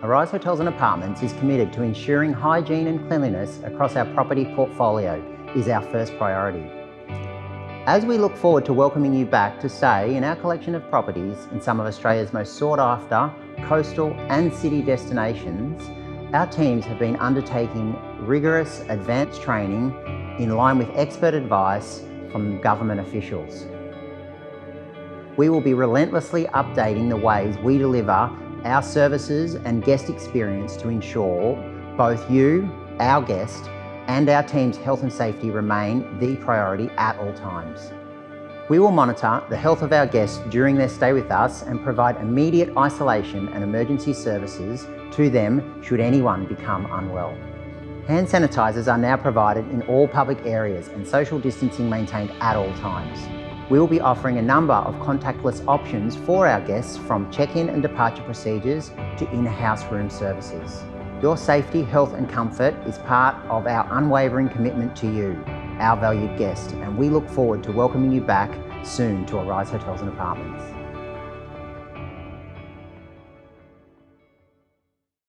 Arise Hotels and Apartments is committed to ensuring hygiene and cleanliness across our property portfolio is our first priority. As we look forward to welcoming you back to stay in our collection of properties in some of Australia's most sought after coastal and city destinations, our teams have been undertaking rigorous advanced training in line with expert advice from government officials. We will be relentlessly updating the ways we deliver our services and guest experience to ensure both you, our guest, and our team's health and safety remain the priority at all times. We will monitor the health of our guests during their stay with us and provide immediate isolation and emergency services to them should anyone become unwell. Hand sanitisers are now provided in all public areas and social distancing maintained at all times. We will be offering a number of contactless options for our guests, from check-in and departure procedures to in-house room services. Your safety, health and comfort is part of our unwavering commitment to you, our valued guest, and we look forward to welcoming you back soon to Arise Hotels and Apartments.